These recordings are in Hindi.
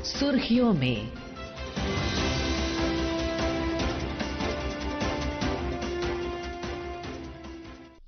सुर्खियों में।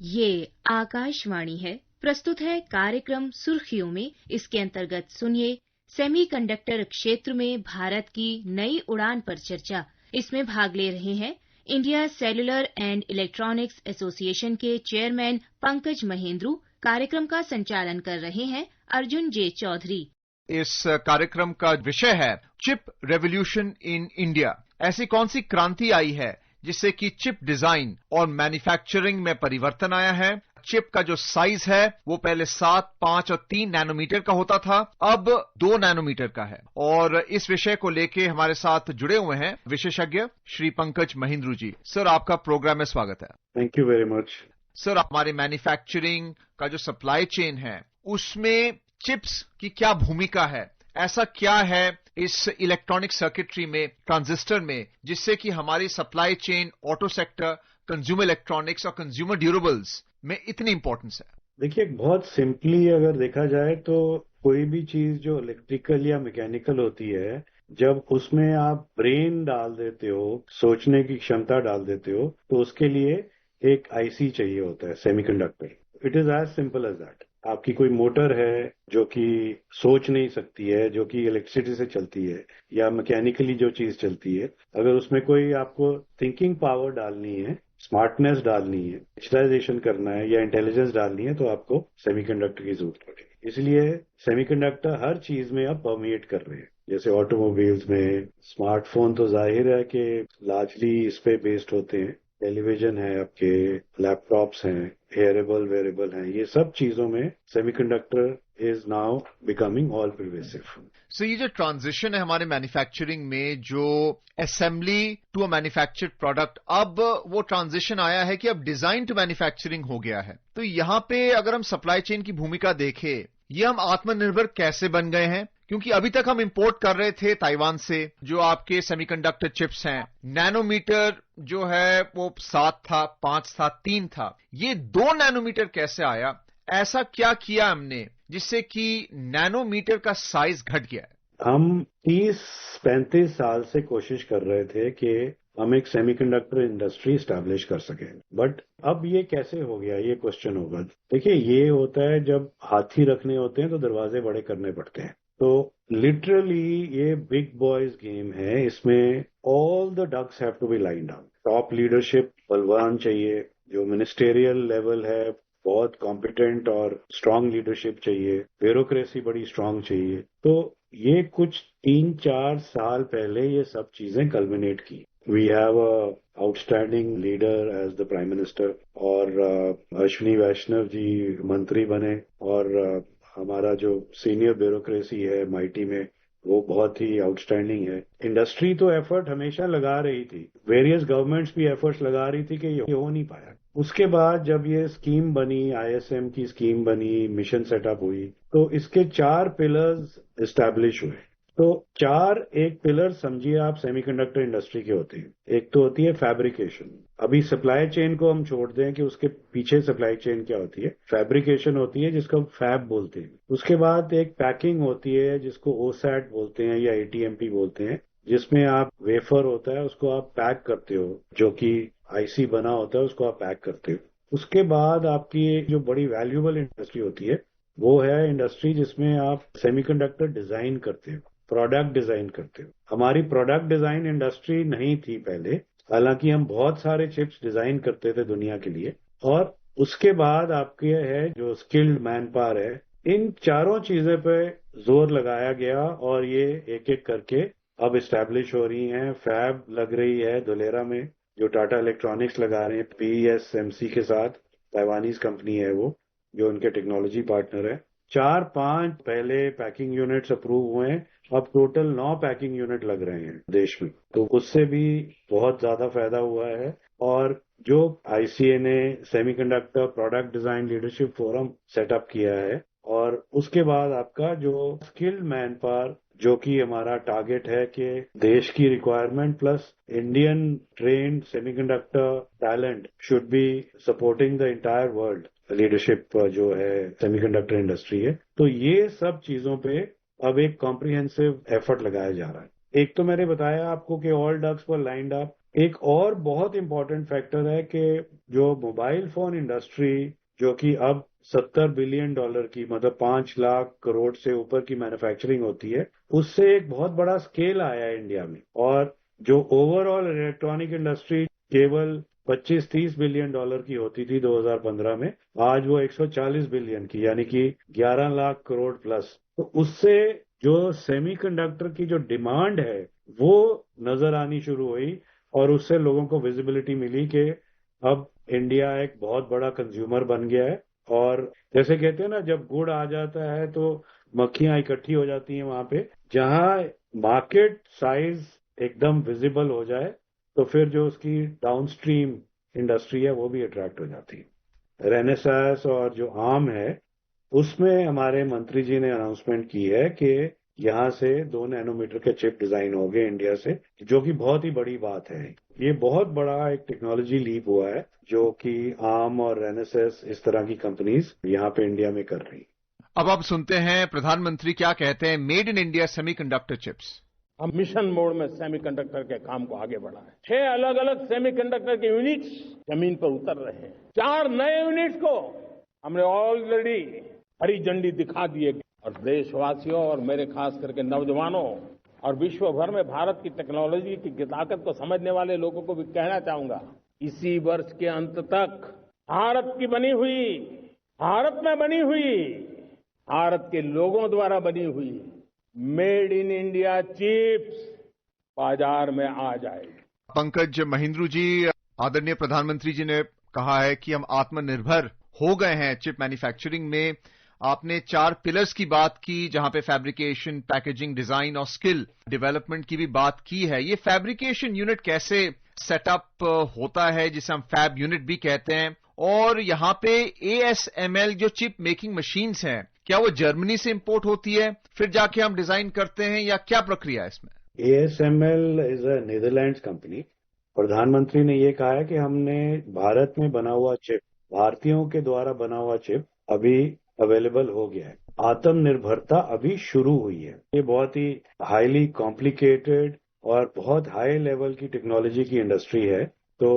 ये आकाशवाणी है। प्रस्तुत है कार्यक्रम सुर्खियों में। इसके अंतर्गत सुनिए सेमीकंडक्टर क्षेत्र में भारत की नई उड़ान पर चर्चा। इसमें भाग ले रहे हैं India cellular and electronics association के चेयरमैन पंकज महेंद्रू। कार्यक्रम का संचालन कर रहे हैं अर्जुन जे चौधरी। इस कार्यक्रम का विषय है चिप रेवोल्यूशन इन इंडिया। ऐसी कौन सी क्रांति आई है जिससे कि चिप डिजाइन और मैन्युफैक्चरिंग में परिवर्तन आया है। चिप का जो साइज है वो पहले 7, 5 और 3 नैनोमीटर का होता था, अब 2 नैनोमीटर का है। और इस विषय को लेके हमारे साथ जुड़े हुए हैं विशेषज्ञ श्री पंकज महेंद्रू जी। सर, आपका प्रोग्राम में स्वागत है। Thank you very much. Sir, हमारे मैन्युफैक्चरिंग का जो सप्लाई चेन है उसमें चिप्स की क्या भूमिका है? ऐसा क्या है इस इलेक्ट्रॉनिक सर्किटरी में, ट्रांजिस्टर में, जिससे कि हमारी supply chain, auto sector, consumer electronics और कंज्यूमर ड्यूरेबल्स में इतनी इंपॉर्टेंस है? देखिए, बहुत सिंपली अगर देखा जाए तो कोई भी चीज जो इलेक्ट्रिकल या मैकेनिकल होती है, जब उसमें आप ब्रेन डाल देते हो, सोचने की क्षमता डाल देते हो, तो उसके लिए एक आईसी चाहिए होता है, semiconductor. It is as simple as that. आपकी कोई मोटर है जो कि सोच नहीं सकती है, जो कि इलेक्ट्रिसिटी से चलती है, या मैकेनिकली जो चीज चलती है, अगर उसमें कोई आपको थिंकिंग पावर डालनी है, स्मार्टनेस डालनी है, डिजिटाइजेशन करना है या इंटेलिजेंस डालनी है, तो आपको सेमीकंडक्टर की जरूरत पड़ेगी। इसलिए सेमीकंडक्टर हर चीज में अब परमिएट कर रहे हैं। जैसे ऑटोमोबाइल्स में, स्मार्टफोन तो जाहिर है कि लार्जली इस पे बेस्ड होते हैं, टेलीविजन है, आपके लैपटॉप्स हैं, हेयरेबल वेरेबल हैं, ये सब चीजों में semiconductor is now becoming all pervasive. So ये जो ट्रांजिशन है हमारे मैन्युफैक्चरिंग में, जो assembly to a manufactured product, अब वो ट्रांजिशन आया है कि अब डिजाइन टू मैन्युफैक्चरिंग हो गया है। तो यहां पे अगर हम सप्लाई चेन की भूमिका देखें, ये हम आत्मनिर्भर कैसे बन गए हैं? क्योंकि अभी तक हम इंपोर्ट कर रहे थे ताइवान से जो आपके सेमीकंडक्टर चिप्स हैं। नैनोमीटर जो है वो 7 था, 5 था, 3 था। ये 2 नैनोमीटर कैसे आया? ऐसा क्या किया हमने जिससे कि नैनोमीटर का साइज घट गया है? हम 30-35 साल से कोशिश कर रहे थे कि हम एक सेमीकंडक्टर इंडस्ट्री स्टैब्लिश कर सकें, बट अब ये कैसे हो गया, ये क्वेश्चन होगा। देखिए, ये होता है जब हाथी रखने होते हैं तो दरवाजे बड़े करने पड़ते हैं। तो लिटरली ये बिग बॉयज गेम है। इसमें all the ducks have to be lined up. Top leadership बलवान चाहिए, जो मिनिस्टेरियल लेवल है बहुत कॉम्पिटेंट और स्ट्रांग लीडरशिप चाहिए, ब्यूरोक्रेसी बड़ी स्ट्रांग चाहिए। तो ये कुछ 3-4 साल पहले ये सब चीजें कल्मिनेट की। We have a outstanding leader as the prime minister, और अश्विनी वैष्णव जी मंत्री बने, और हमारा जो सीनियर ब्यूरोक्रेसी है माइटी में, वो बहुत ही आउटस्टैंडिंग है। इंडस्ट्री तो एफर्ट हमेशा लगा रही थी, वेरियस गवर्नमेंट्स भी एफर्ट्स लगा रही थी कि ये हो नहीं पाया। उसके बाद जब ये स्कीम बनी, आईएसएम की स्कीम बनी, मिशन सेटअप हुई, तो इसके 4 पिलर्स एस्टैब्लिश हुए। तो 4 एक पिलर समझिए आप सेमीकंडक्टर इंडस्ट्री के होते हैं। एक तो होती है फैब्रिकेशन। अभी सप्लाई चेन को हम छोड़ दें कि उसके पीछे सप्लाई चेन क्या होती है, फैब्रिकेशन होती है जिसको हम फैब बोलते हैं। उसके बाद एक पैकिंग होती है जिसको ओसैट बोलते हैं या एटीएमपी बोलते हैं, जिसमें आप वेफर होता है उसको आप पैक करते हो, जो कि आईसी बना होता है उसको आप पैक करते हो। उसके बाद आपकी जो बड़ी वैल्यूएबल इंडस्ट्री होती है वो है इंडस्ट्री जिसमें आप सेमीकंडक्टर डिजाइन करते हो, प्रोडक्ट डिजाइन करते हो। हमारी प्रोडक्ट डिजाइन इंडस्ट्री नहीं थी पहले, हालांकि हम बहुत सारे चिप्स डिजाइन करते थे दुनिया के लिए। और उसके बाद आपके है जो स्किल्ड मैन पावर है। इन चारों चीजों पे जोर लगाया गया और ये एक एक करके अब इस्टेब्लिश हो रही हैं। फैब लग रही है धुलेरा में, जो टाटा इलेक्ट्रॉनिक्स लगा रहे हैं पीएसएमसी के साथ, ताइवानीज कंपनी है वो, जो उनके टेक्नोलॉजी पार्टनर है। 4-5 पहले पैकिंग यूनिट्स अप्रूव हुए हैं, अब टोटल 9 पैकिंग यूनिट लग रहे हैं देश में। तो उससे भी बहुत ज्यादा फायदा हुआ है। और जो आईसीए ने semiconductor product design leadership forum setup किया है, और उसके बाद आपका जो स्किल्ड मैन पावर, जो कि हमारा टारगेट है कि देश की requirement plus Indian trained semiconductor talent should be supporting the entire world leadership जो है सेमीकंडक्टर इंडस्ट्री है। तो ये सब चीजों पे अब एक कॉम्प्रिहेंसिव एफर्ट लगाया जा रहा है। एक तो मैंने बताया आपको कि ऑल डक्स वर लाइंड अप। एक और बहुत इंपॉर्टेंट फैक्टर है कि जो मोबाइल फोन इंडस्ट्री, जो कि अब $70 बिलियन की, मतलब 5 लाख करोड़ से ऊपर की मैन्युफैक्चरिंग होती है, उससे एक बहुत बड़ा स्केल आया है इंडिया में। और जो ओवरऑल इलेक्ट्रॉनिक इंडस्ट्री केवल 25-30 बिलियन डॉलर की होती थी 2015 में, आज वो 140 बिलियन की, यानी कि 11 लाख करोड़ प्लस। तो उससे जो सेमीकंडक्टर की जो डिमांड है वो नजर आनी शुरू हुई, और उससे लोगों को विजिबिलिटी मिली कि अब इंडिया एक बहुत बड़ा कंज्यूमर बन गया है। और जैसे कहते हैं ना, जब गुड़ आ जाता है तो मक्खियां इकट्ठी हो जाती हैं वहां पे। जहां मार्केट साइज एकदम विजिबल हो जाए तो फिर जो उसकी डाउनस्ट्रीम इंडस्ट्री है वो भी अट्रैक्ट हो जाती है। रेनेसास और जो आम है, उसमें हमारे मंत्री जी ने अनाउंसमेंट की है कि यहां से 2 नैनोमीटर के चिप डिजाइन हो गए इंडिया से, जो कि बहुत ही बड़ी बात है। ये बहुत बड़ा एक टेक्नोलॉजी लीप हुआ है जो कि आम और रेनेसास इस तरह की कंपनीज यहाँ पे इंडिया में कर रही। अब आप सुनते हैं प्रधानमंत्री क्या कहते हैं made in India semiconductor chips. हम मिशन मोड में सेमीकंडक्टर के काम को आगे बढ़ा है। 6 अलग अलग सेमीकंडक्टर के यूनिट्स जमीन पर उतर रहे हैं। 4 नए यूनिट्स को हमने ऑलरेडी हरी झंडी दिखा दी है। और देशवासियों और मेरे खास करके नौजवानों और विश्व भर में भारत की टेक्नोलॉजी की ताकत को समझने वाले लोगों को भी कहना चाहूंगा, इसी वर्ष के अंत तक भारत की बनी हुई, भारत में बनी हुई, भारत के लोगों द्वारा बनी हुई मेड इन इंडिया चिप्स बाजार में आ जाएगी। पंकज महिंद्रू जी, आदरणीय प्रधानमंत्री जी ने कहा है कि हम आत्मनिर्भर हो गए हैं चिप मैन्युफैक्चरिंग में। आपने 4 पिलर्स की बात की, जहां पे फैब्रिकेशन, पैकेजिंग, डिजाइन और स्किल डेवलपमेंट की भी बात की है। ये फैब्रिकेशन यूनिट कैसे सेटअप होता है, जिसे हम फैब यूनिट भी कहते हैं, और यहाँ पे ASML जो चिप मेकिंग मशीन्स हैं, क्या वो जर्मनी से इंपोर्ट होती है, फिर जाके हम डिजाइन करते हैं, या क्या प्रक्रिया है इसमें? ASML is a Netherlands company. प्रधानमंत्री ने ये कहा है कि हमने भारत में बना हुआ चिप, भारतीयों के द्वारा बना हुआ चिप अभी अवेलेबल हो गया है। आत्मनिर्भरता अभी शुरू हुई है। ये बहुत ही हाईली कॉम्प्लिकेटेड और बहुत हाई लेवल की टेक्नोलॉजी की इंडस्ट्री है। तो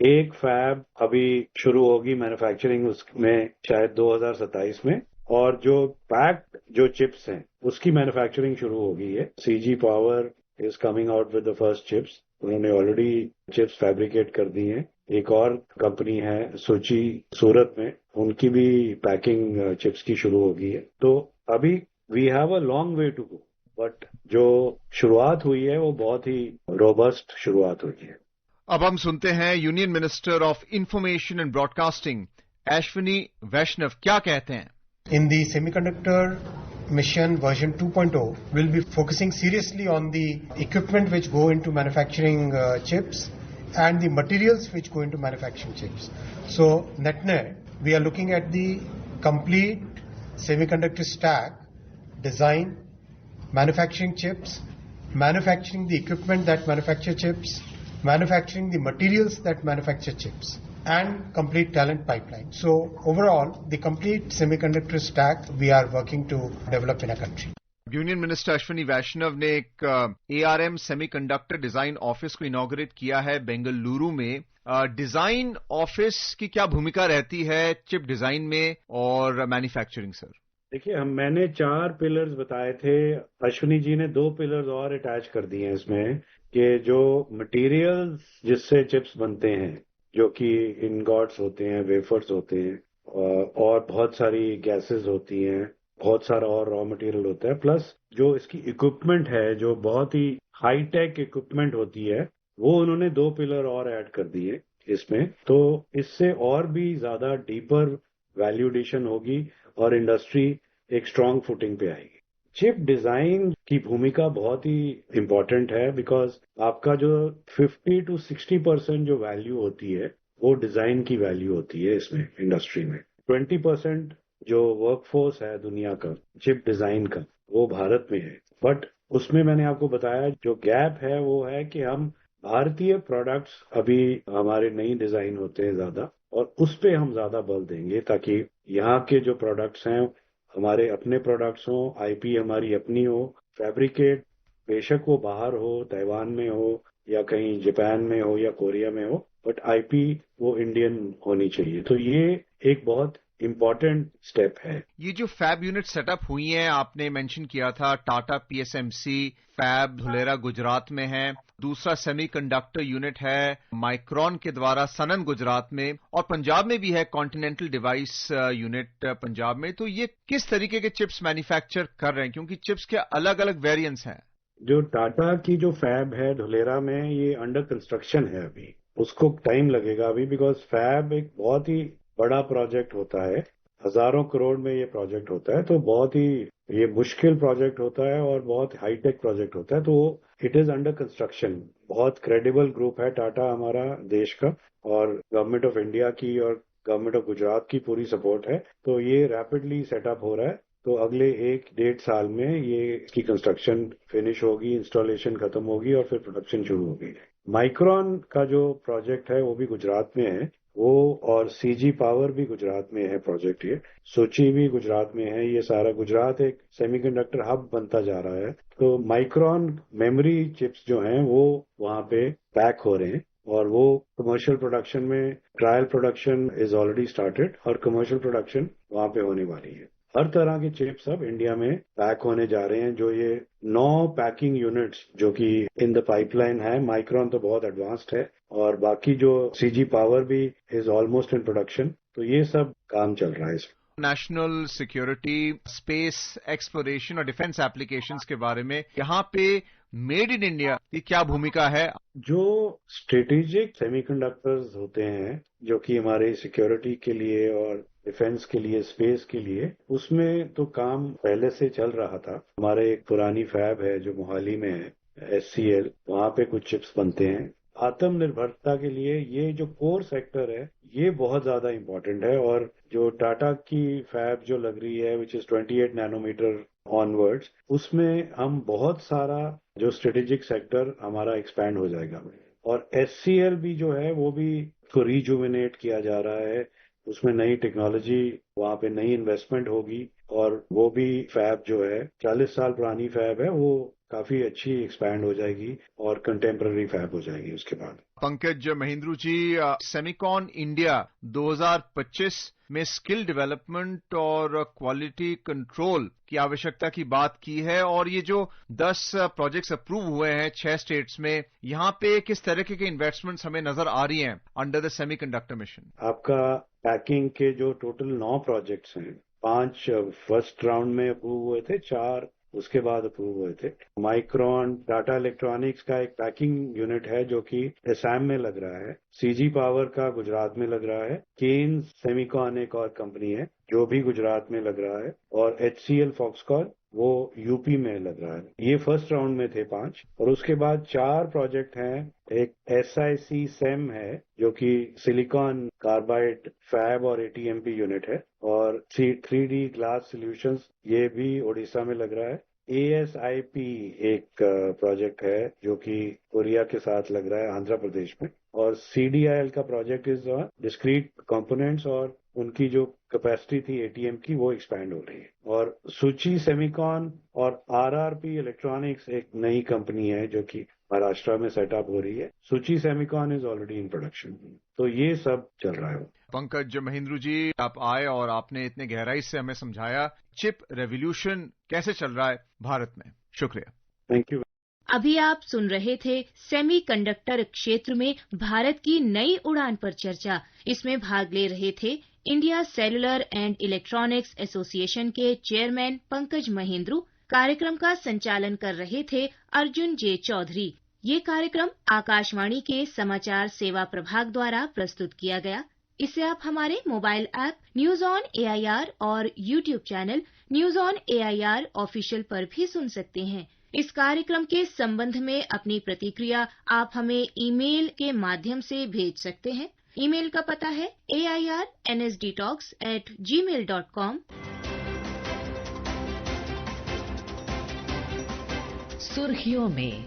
एक फैब अभी शुरू होगी मैन्युफैक्चरिंग उसमें शायद 2027 में, और जो पैक्ड जो चिप्स हैं उसकी मैन्युफैक्चरिंग शुरू हो गई है। CG power is coming out with the first chips. उन्होंने ऑलरेडी चिप्स फैब्रिकेट कर दी हैं। एक और कंपनी है सूची सूरत में, उनकी भी पैकिंग चिप्स की शुरू हो गई है। तो अभी we have a long way to go, but जो शुरुआत हुई है वो बहुत ही रोबस्ट शुरुआत हुई है। अब हम सुनते हैं union minister of information and broadcasting Ashwini Vaishnaw क्या कहते हैं। In the semiconductor mission version 2.0, we'll be focusing seriously on the equipment which go into manufacturing chips and the materials which go into manufacturing chips. So, net, we are looking at the complete semiconductor stack, design, manufacturing chips, manufacturing the equipment that manufacture chips, manufacturing the materials that manufacture chips, and complete talent pipeline. So overall, the complete semiconductor stack we are working to develop in a country. Union minister Ashwini Vaishnaw ने एक ARM सेमीकंडक्टर डिजाइन ऑफिस को इनॉग्रेट किया है बेंगलुरु में। डिजाइन ऑफिस की क्या भूमिका रहती है चिप डिजाइन में और मैन्युफैक्चरिंग? सर देखिए, मैंने 4 पिलर्स बताए थे, अश्विनी जी ने 2 पिलर्स और अटैच कर दिए हैं इसमें, कि जो मटेरियल्स जिससे चिप्स बनते हैं, जो कि इनगॉट्स होते हैं, वेफर्स होते हैं, और बहुत सारी गैसेस होती हैं, बहुत सारा और रॉ मटेरियल होता है, प्लस जो इसकी इक्विपमेंट है जो बहुत ही हाईटेक इक्विपमेंट होती है, वो उन्होंने 2 पिलर और ऐड कर दिए इसमें। तो इससे और भी ज्यादा डीपर वैल्यू एडिशन होगी और इंडस्ट्री एक स्ट्रांग फुटिंग पे आएगी। चिप डिजाइन की भूमिका बहुत ही इंपॉर्टेंट है, बिकॉज आपका जो 50 to 60% जो वैल्यू होती है वो डिजाइन की वैल्यू होती है इसमें इंडस्ट्री में। 20% जो वर्कफोर्स है दुनिया का चिप डिजाइन का, वो भारत में है। बट उसमें मैंने आपको बताया जो गैप है वो है कि हम भारतीय प्रोडक्ट्स अभी हमारे नई डिजाइन होते हैं ज्यादा, और उस पे हम ज्यादा बल देंगे ताकि यहाँ के जो प्रोडक्ट्स हैं हमारे अपने प्रोडक्ट्स हो, आईपी हमारी अपनी हो, फैब्रिकेट बेशक वो बाहर हो, ताइवान में हो या कहीं जापान में हो या कोरिया में हो, बट आईपी वो इंडियन होनी चाहिए। तो ये एक बहुत इम्पॉर्टेंट स्टेप है। ये जो फैब यूनिट सेटअप हुई हैं, आपने मेंशन किया था टाटा पीएसएमसी फैब धुलेरा गुजरात में है, दूसरा सेमीकंडक्टर यूनिट है माइक्रॉन के द्वारा सनन गुजरात में, और पंजाब में भी है कॉन्टिनेंटल डिवाइस यूनिट पंजाब में। तो ये किस तरीके के चिप्स मैन्युफैक्चर कर रहे हैं, क्योंकि चिप्स के अलग अलग वेरिएंट्स हैं? जो टाटा की जो फैब है धुलेरा में, ये अंडर कंस्ट्रक्शन है अभी, उसको टाइम लगेगा अभी, बिकॉज फैब एक बहुत ही बड़ा प्रोजेक्ट होता है, हजारों करोड़ में ये प्रोजेक्ट होता है, तो बहुत ही ये मुश्किल प्रोजेक्ट होता है और बहुत हाईटेक प्रोजेक्ट होता है। तो इट इज अंडर कंस्ट्रक्शन। बहुत क्रेडिबल ग्रुप है टाटा हमारा देश का, और गवर्नमेंट ऑफ इंडिया की और गवर्नमेंट ऑफ गुजरात की पूरी सपोर्ट है। तो ये रैपिडली सेटअप हो रहा है। तो अगले 1-1.5 साल में ये इसकी कंस्ट्रक्शन फिनिश होगी, इंस्टॉलेशन खत्म होगी और फिर प्रोडक्शन शुरू होगी। माइक्रॉन का जो प्रोजेक्ट है वो भी गुजरात में है, वो, और सीजी पावर भी गुजरात में है प्रोजेक्ट, ये सोची भी गुजरात में है। ये सारा गुजरात एक सेमीकंडक्टर हब बनता जा रहा है। तो माइक्रॉन मेमोरी चिप्स जो हैं वो वहां पे पैक हो रहे हैं, और वो कमर्शियल प्रोडक्शन में, trial production is already started और कमर्शियल प्रोडक्शन वहां पे होने वाली है। हर तरह के चिप्स अब इंडिया में पैक होने जा रहे हैं। जो ये 9 पैकिंग यूनिट्स जो कि इन द पाइपलाइन है, माइक्रॉन तो बहुत एडवांस्ड है, और बाकी जो सीजी पावर भी इज ऑलमोस्ट इन प्रोडक्शन। तो ये सब काम चल रहा है इसमें। नेशनल सिक्योरिटी, स्पेस एक्सप्लोरेशन और डिफेंस एप्लीकेशंस के बारे में यहाँ पे मेड इन इंडिया की क्या भूमिका है? जो स्ट्रेटेजिक सेमीकंडक्टर्स होते हैं जो कि हमारे सिक्योरिटी के लिए और डिफेंस के लिए, स्पेस के लिए, उसमें तो काम पहले से चल रहा था। हमारे एक पुरानी फैब है जो मोहाली में है, SCL, वहां पे कुछ चिप्स बनते हैं। आत्मनिर्भरता के लिए ये जो कोर सेक्टर है ये बहुत ज्यादा इम्पोर्टेंट है। और जो टाटा की फैब जो लग रही है विच इज 28 नैनोमीटर ऑनवर्ड्स, उसमें हम बहुत सारा जो स्ट्रेटेजिक सेक्टर हमारा एक्सपैंड हो जाएगा। और SCL भी जो है वो भी उसको रिजुविनेट किया जा रहा है, उसमें नई टेक्नोलॉजी, वहां पे नई इन्वेस्टमेंट होगी, और वो भी फैब जो है 40 साल पुरानी फैब है, वो काफी अच्छी एक्सपैंड हो जाएगी और कंटेम्पररी फैब हो जाएगी उसके बाद। पंकज महिंद्रू जी, सेमिकॉन इंडिया 2025 में स्किल डेवलपमेंट और क्वालिटी कंट्रोल की आवश्यकता की बात की है, और ये जो 10 प्रोजेक्ट्स अप्रूव हुए हैं 6 स्टेट्स में, यहाँ पे किस तरह के इन्वेस्टमेंट्स हमें नजर आ रही हैं अंडर द सेमीकंडक्टर मिशन? आपका पैकिंग के जो टोटल 9 प्रोजेक्ट्स हैं, 5 फर्स्ट राउंड में अप्रूव हुए थे, 4 उसके बाद अप्रूव हुए थे। माइक्रॉन, टाटा इलेक्ट्रॉनिक्स का एक पैकिंग यूनिट है जो कि असम में लग रहा है, सीजी पावर का गुजरात में लग रहा है, केन्स सेमिकॉन एक और कंपनी है जो भी गुजरात में लग रहा है, और HCL फॉक्सकॉन वो यूपी में लग रहा है। ये फर्स्ट राउंड में थे 5, और उसके बाद 4 प्रोजेक्ट हैं। एक SIC SEM है जो कि सिलिकॉन कार्बाइड फैब और ATMP यूनिट है, और 3D ग्लास सॉल्यूशंस ये भी ओडिशा में लग रहा है। ASIP एक प्रोजेक्ट है जो कि कोरिया के साथ लग रहा है आंध्र प्रदेश में, और CDIL का प्रोजेक्ट इज डिस्क्रीट कंपोनेंट्स, और उनकी जो कैपेसिटी थी ATM की वो एक्सपैंड हो रही है। और सूची सेमिकॉन और RRP इलेक्ट्रॉनिक्स एक नई कंपनी है जो कि महाराष्ट्र में सेटअप हो रही है। सूची Semicon is already in production. तो ये सब चल रहा है। पंकज महिंद्रू जी, आप आए और आपने इतने गहराई से हमें समझाया चिप रेवोल्यूशन कैसे चल रहा है भारत में। शुक्रिया। Thank you. अभी आप सुन रहे थे सेमीकंडक्टर क्षेत्र में भारत की नई उड़ान पर चर्चा। इसमें भाग ले रहे थे India cellular and electronics association के चेयरमैन पंकज महिंद्रू। कार्यक्रम का संचालन कर रहे थे अर्जुन जे चौधरी। ये कार्यक्रम आकाशवाणी के समाचार सेवा प्रभाग द्वारा प्रस्तुत किया गया। इसे आप हमारे mobile app news on AIR और YouTube channel news on AIR official पर भी सुन सकते हैं। इस कार्यक्रम के संबंध में अपनी प्रतिक्रिया आप हमें ईमेल के माध्यम से भेज सकते हैं। ईमेल का पता है airnsdtalks@gmail.com। सुर्खियों में